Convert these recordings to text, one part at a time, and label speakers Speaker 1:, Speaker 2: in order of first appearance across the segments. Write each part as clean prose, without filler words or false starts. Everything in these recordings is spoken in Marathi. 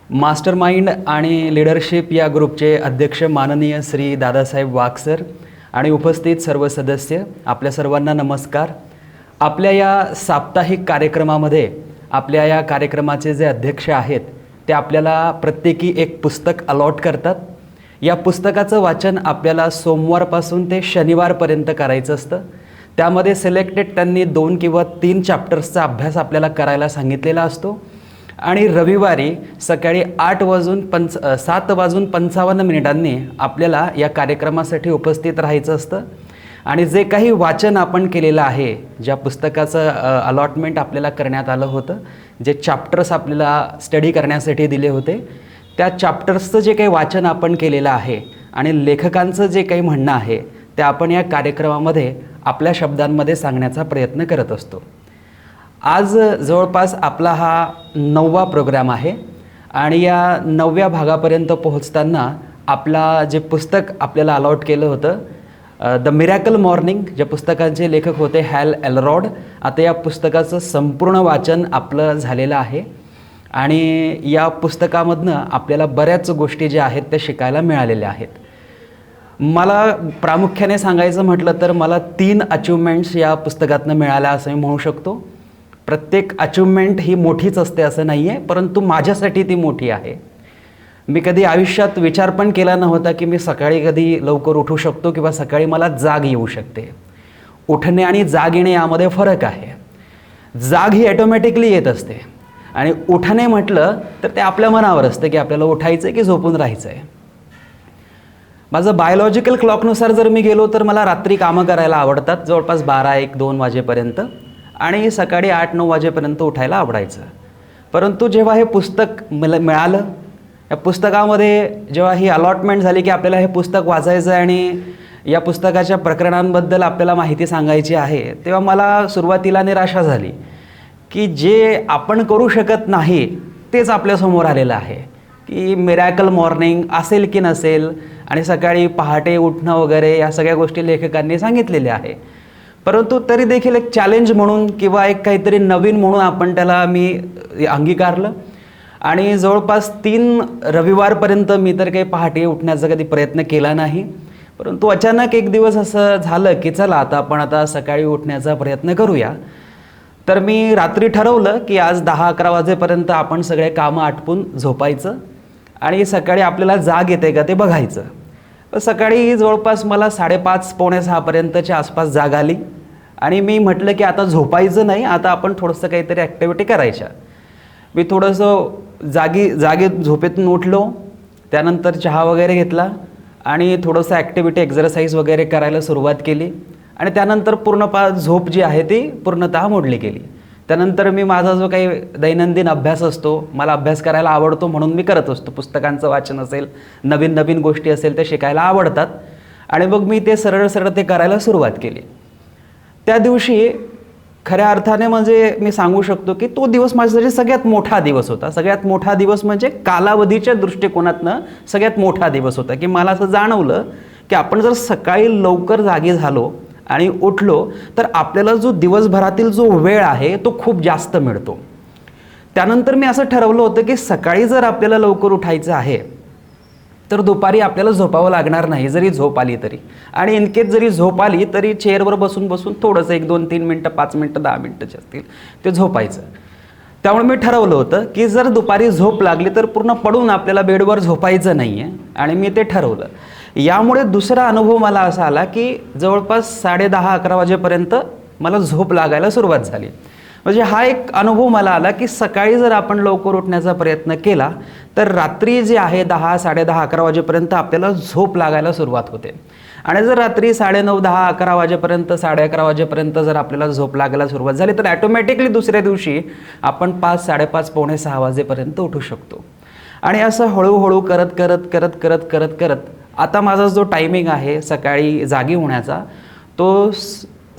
Speaker 1: मास्टरमाइंड आणि लीडरशिप या ग्रुपचे अध्यक्ष माननीय श्री दादासाहेब वाघ सर आणि उपस्थित सर्व सदस्य, आपल्या सर्वांना नमस्कार. आपल्या या साप्ताहिक कार्यक्रमामध्ये आपल्या या कार्यक्रमाचे जे अध्यक्ष आहेत ते आपल्याला प्रत्येकी एक पुस्तक अलॉट करतात. या पुस्तकाचं वाचन आपल्याला सोमवारपासून ते शनिवारपर्यंत करायचं असतं. त्यामध्ये सिलेक्टेड त्यांनी 2 किंवा 3 चॅप्टर्सचा अभ्यास आपल्याला करायला सांगितलेला असतो आणि रविवारी सकाळी 7:55 आपल्याला या कार्यक्रमासाठी उपस्थित राहायचं असतं. आणि जे काही वाचन आपण केलेलं आहे, ज्या पुस्तकाचं अलॉटमेंट आपल्याला करण्यात आलं होतं, जे चॅप्टर्स आपल्याला स्टडी करण्यासाठी दिले होते, त्या चॅप्टर्सचं जे काही वाचन आपण केलेलं आहे आणि लेखकांचं जे काही म्हणणं आहे ते आपण या कार्यक्रमामध्ये आपल्या शब्दांमध्ये सांगण्याचा प्रयत्न करत असतो. आज जवळपास आपला हा 9वा प्रोग्राम आहे आणि या 9व्या भागापर्यंत पोहोचताना आपला जे पुस्तक आपल्याला अलॉट केलं होतं, द मिरॅकल मॉर्निंग, ज्या पुस्तकांचे लेखक होते हॅल एल्रॉड, आता या पुस्तकाचं संपूर्ण वाचन आपलं झालेलं आहे आणि या पुस्तकामधनं आपल्याला बऱ्याच गोष्टी ज्या आहेत त्या शिकायला मिळालेल्या आहेत. मला प्रामुख्याने सांगायचं म्हटलं तर मला 3 अचिव्हमेंट्स या पुस्तकातनं मिळाल्या असं मी म्हणू शकतो. प्रत्येक अचिव्हमेंट ही मोठीच असते असं नाही आहे, परंतु माझ्यासाठी ती मोठी आहे. मी कधी आयुष्यात विचार पण केला नव्हता की मी सकाळी कधी लवकर उठू शकतो किंवा सकाळी मला जाग येऊ शकते. उठणे आणि जाग येणे यामध्ये फरक आहे. जाग ही ॲटोमॅटिकली येत असते आणि उठणे म्हटलं तर ते आपल्या मनावर असतं की आपल्याला उठायचं आहे की झोपून राहायचं आहे. माझं बायोलॉजिकल क्लॉकनुसार जर मी गेलो तर मला रात्री कामं करायला आवडतात, जवळपास 12, 1, 2 वाजेपर्यंत, आणि सकाळी 8, 9 वाजेपर्यंत उठायला आवडायचं. परंतु जेव्हा हे पुस्तक मला मिळालं, या पुस्तकामध्ये जेव्हा ही अलॉटमेंट झाली की आपल्याला हे पुस्तक वाचायचं आहे आणि या पुस्तकाच्या प्रकरणांबद्दल आपल्याला माहिती सांगायची आहे, तेव्हा मला सुरुवातीला निराशा झाली की जे आपण करू शकत नाही तेच आपल्यासमोर आलेलं आहे की मिरॅकल मॉर्निंग असेल की नसेल आणि सकाळी पहाटे उठणं वगैरे या सगळ्या गोष्टी लेखकांनी सांगितलेल्या आहे. परंतु तरी देखील एक चॅलेंज म्हणून किंवा एक काहीतरी नवीन म्हणून आपण त्याला मी अंगीकारलं आणि जवळपास 3 रविवारपर्यंत मी तर काही पहाटे उठण्याचा कधी प्रयत्न केला नाही. परंतु अचानक एक दिवस असं झालं की चला आता सकाळी उठण्याचा प्रयत्न करूया. तर मी रात्री ठरवलं की आज 10-11 वाजेपर्यंत आपण सगळे कामं आटपून झोपायचं आणि सकाळी आपल्याला जाग येते का ते बघायचं. सकाळी जवळपास मला 5:30 पावणे 6पर्यंतच्या आसपास जाग आली आणि मी म्हटलं की आता झोपायचं नाही, आता आपण थोडंसं काहीतरी ॲक्टिव्हिटी करायच्या. मी थोडंसं जागेत झोपेतून उठलो, त्यानंतर चहा वगैरे घेतला आणि थोडंसं ॲक्टिव्हिटी एक्झरसाईज वगैरे करायला सुरुवात केली आणि त्यानंतर झोप जी आहे ती पूर्णतः मोडली गेली. त्यानंतर मी माझा जो काही दैनंदिन अभ्यास असतो, मला अभ्यास करायला आवडतो म्हणून मी करत असतो. पुस्तकांचं वाचन असेल, नवीन गोष्टी असेल ते शिकायला आवडतात आणि मग मी ते सरळ ते करायला सुरुवात केली. त्या दिवशी खऱ्या अर्थाने म्हणजे मी सांगू शकतो की तो दिवस माझ्यासाठी सगळ्यात मोठा दिवस होता. सगळ्यात मोठा दिवस म्हणजे कालावधीच्या दृष्टिकोनातनं सगळ्यात मोठा दिवस होता की मला असं जाणवलं की आपण जर सकाळी लवकर जागी झालो आणि उठलो तर आपल्याला जो दिवसभरातील जो वेळ आहे तो खूप जास्त मिळतो. त्यानंतर मी असं ठरवलं होतं की सकाळी जर आपल्याला लवकर उठायचं आहे तर दुपारी आपल्याला झोपावं लागणार नाही, जरी झोप आली तरी. आणि इनकेस जरी झोप आली तरी चेअरवर बसून थोडंसं 1, 2, 3 मिनटं, 5 मिनटं, 10 मिनटं जे असतील ते झोपायचं. त्यामुळे मी ठरवलं होतं की जर दुपारी झोप लागली तर पूर्ण पडून आपल्याला बेडवर झोपायचं नाही आहे आणि मी ते ठरवलं. यामुळे दुसरा अनुभव मला असा आला की जवळपास 10:30-11 वाजेपर्यंत मला झोप लागायला सुरुवात झाली. म्हणजे हा एक अनुभव मला आला की सकाळी जर आपण लवकर उठण्याचा प्रयत्न केला तर रात्री जे आहे 10, 10:30, 11 वाजेपर्यंत आपल्याला झोप लागायला सुरुवात होते. आणि जर रात्री 9:30, 10, 11 वाजेपर्यंत, 11:30 वाजेपर्यंत जर आपल्याला झोप लागायला सुरुवात झाली तर ॲटोमॅटिकली दुसऱ्या दिवशी आपण 5, 5:30, पावणे 6 वाजेपर्यंत उठू शकतो. आणि असं हळूहळू करत आता माझा जो टायमिंग आहे सकाळी जागी होण्याचा तो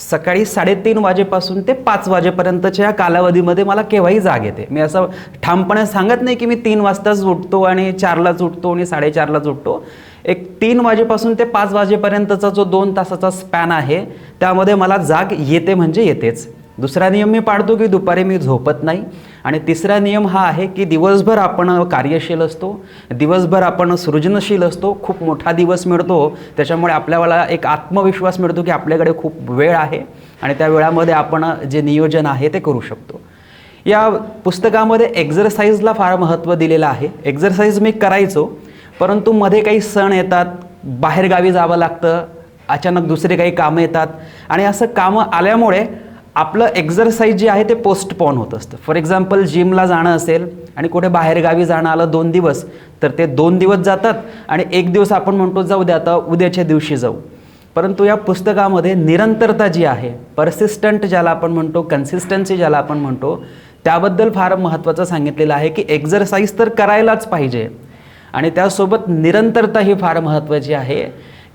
Speaker 1: सकाळी 3:30 वाजेपासून ते 5 वाजेपर्यंतच्या या कालावधीमध्ये मला केव्हाही जाग येते. मी असं ठामपणे सांगत नाही की मी 3 वाजताच उठतो आणि 4लाच उठतो आणि 4:30लाच उठतो. एक 3 वाजेपासून ते 5 वाजेपर्यंतचा जो 2 तासाचा स्पॅन आहे त्यामध्ये मला जाग येते म्हणजे येतेच. दुसरा नियम मी पाळतो की दुपारी मी झोपत नाही आणि तिसरा नियम हा आहे की दिवसभर आपण कार्यशील असतो, दिवसभर आपण सृजनशील असतो, खूप मोठा दिवस मिळतो, त्याच्यामुळे आपल्याला एक आत्मविश्वास मिळतो की आपल्याकडे खूप वेळ आहे आणि त्या वेळामध्ये आपण जे नियोजन आहे ते करू शकतो. या पुस्तकामध्ये एक्झरसाईजला फार महत्त्व दिलेलं आहे. एक्झरसाईज मी करायचो, परंतु मध्ये काही सण येतात, बाहेरगावी जावं लागतं, अचानक दुसरे काही कामं येतात आणि असं कामं आल्यामुळे आपलं एक्झरसाईज जे आहे ते पोस्टपोन होत असतं. फॉर एक्झाम्पल जिमला जाणं असेल आणि कुठे बाहेरगावी जाणं आलं 2 दिवस, तर ते 2 दिवस जातात आणि 1 दिवस आपण म्हणतो जाऊ द्या आता उद्याच्या दिवशी जाऊ. परंतु या पुस्तकामध्ये निरंतरता जी आहे, परसिस्टंट ज्याला आपण म्हणतो, कन्सिस्टन्सी ज्याला आपण म्हणतो, त्याबद्दल फार महत्त्वाचं सांगितलेलं आहे की एक्झरसाईज तर करायलाच पाहिजे आणि त्यासोबत निरंतरता ही फार महत्त्वाची आहे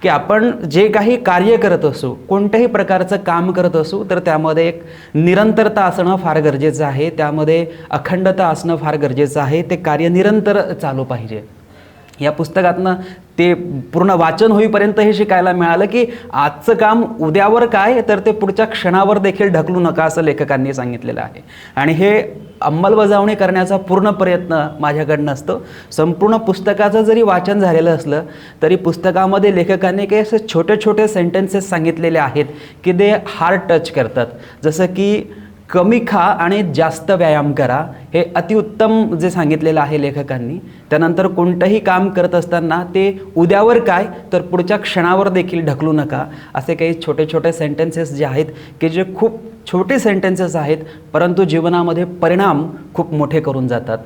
Speaker 1: की आपण जे काही कार्य करत असू, कोणत्याही प्रकारचं काम करत असू, तर त्यामध्ये एक निरंतरता असणं फार गरजेचं आहे, त्यामध्ये अखंडता असणं फार गरजेचं आहे, ते कार्य निरंतर चालू पाहिजे. या पुस्तकातनं ते पूर्ण वाचन होईपर्यंत हे शिकायला मिळालं की आजचं काम उद्यावर काय, तर ते पुढच्या क्षणावर देखील ढकलू नका असं लेखकांनी सांगितलेलं आहे आणि हे अंमलबजावणी करण्याचा पूर्ण प्रयत्न माझ्याकडनं असतो. संपूर्ण पुस्तकाचं जरी वाचन झालेलं असलं तरी पुस्तकामध्ये लेखकांनी काही असे छोटे छोटे सेंटेन्सेस सांगितलेले आहेत की ते हार्ट टच करतात. जसं की कमी खा आणि जास्त व्यायाम करा, हे अतिउत्तम जे सांगितलेलं आहे लेखकांनी. त्यानंतर कोणतंही काम करत असताना ते उद्यावर काय, तर पुढच्या क्षणावर देखील ढकलू नका, असे काही छोटे छोटे सेंटेन्सेस जे आहेत की जे खूप छोटे सेंटेन्सेस आहेत परंतु जीवनामध्ये परिणाम खूप मोठे करून जातात.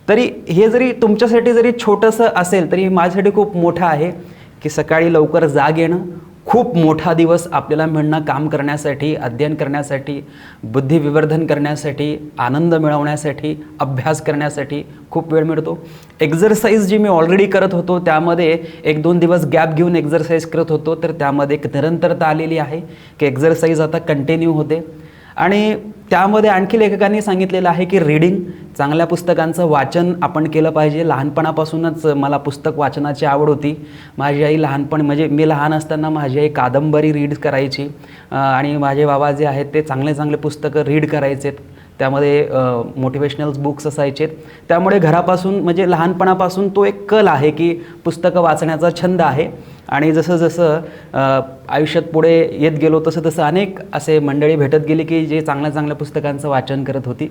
Speaker 1: तरी हे जरी तुमच्यासाठी जरी छोटंसं असेल तरी माझ्यासाठी खूप मोठं आहे की सकाळी लवकर जाग येणं, खूप मोठा दिवस आपल्याला मिळणं, काम करण्यासाठी, अध्ययन करण्यासाठी, बुद्धिविवर्धन करण्यासाठी, आनंद मिळवण्यासाठी, अभ्यास करण्यासाठी खूप वेळ मिळतो. एक्झरसाईज जी मी ऑलरेडी करत होतो त्यामध्ये 1-2 दिवस गॅप घेऊन एक्झरसाईज करत होतो, तर त्यामध्ये एक निरंतरता आलेली आहे की एक्झरसाईज आता कंटिन्यू होते. आणि त्यामध्ये आणखी लेखकांनी सांगितलेलं आहे की रीडिंग, चांगल्या पुस्तकांचं वाचन आपण केलं पाहिजे. लहानपणापासूनच मला पुस्तक वाचनाची आवड होती. माझी आई लहानपणी म्हणजे मी लहान असताना माझी आई कादंबरी रीड करायची आणि माझे बाबा जे आहेत ते चांगले चांगले पुस्तकं रीड करायचेत. त्यामध्ये मोटिवेशनल बुक्स असायचे. त्यामुळे घरापासून म्हणजे लहानपणापासून तो एक कल आहे की पुस्तकं वाचण्याचा छंद आहे. आणि जसं जसं आयुष्यात पुढे येत गेलो तसं तसं अनेक असे मंडळी भेटत गेली की जे चांगल्या चांगल्या पुस्तकांचं वाचन करत होती.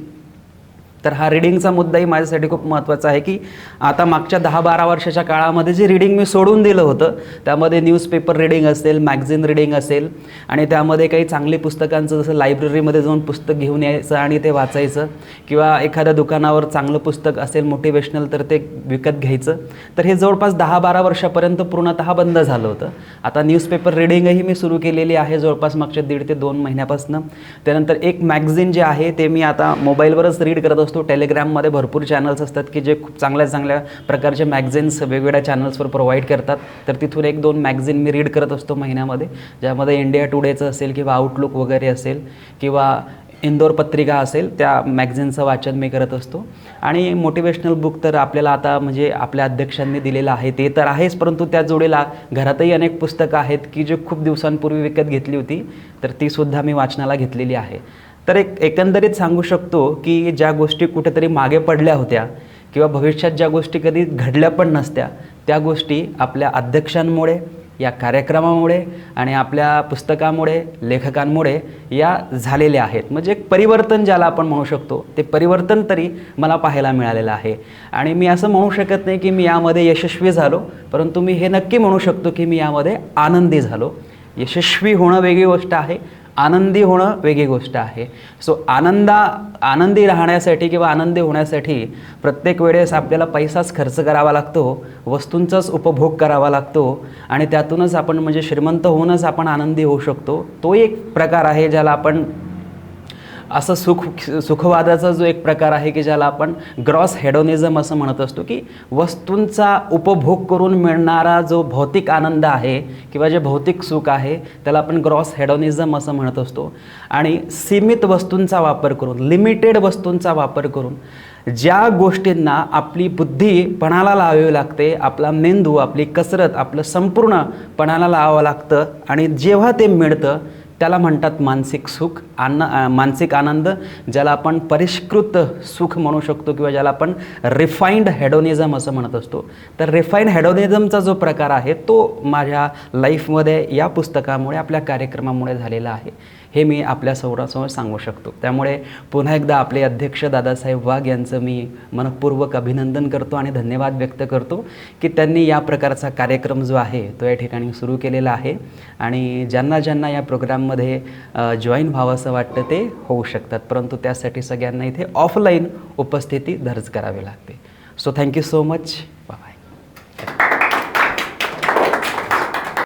Speaker 1: तर हा रीडिंगचा मुद्दाही माझ्यासाठी खूप महत्त्वाचा आहे की आता मागच्या 10-12 वर्षाच्या काळामध्ये जे रीडिंग मी सोडून दिलं होतं त्यामध्ये न्यूजपेपर रीडिंग असेल, मॅगझिन रीडिंग असेल आणि त्यामध्ये काही चांगली पुस्तकांचं जसं लायब्ररीमध्ये जाऊन पुस्तक घेऊन यायचं आणि ते वाचायचं किंवा एखाद्या दुकानावर चांगलं पुस्तक असेल मोटिवेशनल तर ते विकत घ्यायचं. तर हे जवळपास 10-12 वर्षापर्यंत पूर्णतः बंद झालं होतं. आता न्यूजपेपर रीडिंगही मी सुरू केलेली आहे जवळपास मागच्या 1.5 ते 2 महिन्यापासून. त्यानंतर एक मॅगझिन जे आहे ते मी आता मोबाईलवरच रीड करत असतो. टेलिग्राममध्ये भरपूर चॅनल्स असतात की जे खूप चांगल्या चांगल्या प्रकारचे मॅगझिन्स वेगवेगळ्या चॅनल्सवर प्रोव्हाइड करतात. तर तिथून 1-2 मॅगझिन मी रीड करत असतो महिन्यामध्ये, ज्यामध्ये इंडिया टुडेचं असेल किंवा आउटलुक वगैरे असेल किंवा इंदोर पत्रिका असेल, त्या मॅगझिनचं वाचन मी करत असतो. आणि मोटिवेशनल बुक तर आपल्याला आता म्हणजे आपल्या अध्यक्षांनी दिलेलं आहे ते तर आहेच, परंतु त्या जोडीला घरातही अनेक पुस्तकं आहेत की जे खूप दिवसांपूर्वी विकत घेतली होती, तर तीसुद्धा मी वाचनाला घेतलेली आहे. तर एकंदरीत सांगू शकतो की ज्या गोष्टी कुठेतरी मागे पडल्या होत्या किंवा भविष्यात ज्या गोष्टी कधी घडल्या पण नसत्या, त्या गोष्टी आपल्या अध्यक्षांमुळे, या कार्यक्रमामुळे आणि आपल्या पुस्तकामुळे, लेखकांमुळे या झालेल्या आहेत. म्हणजे एक परिवर्तन ज्याला आपण म्हणू शकतो, ते परिवर्तन तरी मला पाहायला मिळालेलं आहे. आणि मी असं म्हणू शकत नाही की मी यामध्ये यशस्वी झालो, परंतु मी हे नक्की म्हणू शकतो की मी यामध्ये आनंदी झालो. यशस्वी होणं वेगळी गोष्ट आहे, आनंदी होणं वेगळी गोष्ट आहे. सो आनंदी राहण्यासाठी किंवा आनंदी होण्यासाठी प्रत्येक वेळेस आपल्याला पैसाच खर्च करावा लागतो, वस्तूंचाच उपभोग करावा लागतो आणि त्यातूनच आपण म्हणजे श्रीमंत होऊनच आपण आनंदी होऊ शकतो. तो एक प्रकार आहे ज्याला आपण असं सुखवादाचा जो एक प्रकार आहे की ज्याला आपण ग्रॉस हेडोनिझम असं म्हणत असतो, की वस्तूंचा उपभोग करून मिळणारा जो भौतिक आनंद आहे किंवा जे भौतिक सुख आहे त्याला आपण ग्रॉस हेडोनिझम असं म्हणत असतो. आणि सीमित वस्तूंचा वापर करून, लिमिटेड वस्तूंचा वापर करून ज्या गोष्टींना आपली बुद्धी पणाला लावावी लागते, आपला मेंदू, आपली कसरत, आपलं संपूर्ण पणाला लावावं लागतं आणि जेव्हा ते मिळतं त्याला म्हणतात मानसिक सुख. मानसिक आनंद, ज्याला आपण परिष्कृत सुख म्हणू शकतो किंवा ज्याला आपण रिफाईंड हेडोनिझम असं म्हणत असतो. तर रिफाईंड हेडोनिझमचा जो प्रकार आहे तो माझ्या लाईफमध्ये या पुस्तकामुळे, आपल्या कार्यक्रमामुळे झालेला आहे, हे मी आपल्या समोर सांगू शकतो. त्यामुळे पुन्हा एकदा आपले अध्यक्ष दादासाहेब वाघ यांचं मी मनपूर्वक अभिनंदन करतो आणि धन्यवाद व्यक्त करतो की त्यांनी या प्रकारचा कार्यक्रम जो आहे तो या ठिकाणी सुरू केलेला आहे. आणि ज्यांना ज्यांना या प्रोग्राममध्ये जॉईन व्हावं असं वाटतं ते होऊ शकतात, परंतु त्यासाठी सगळ्यांना इथे ऑफलाईन उपस्थिती दर्ज करावी लागते. So thank you so much.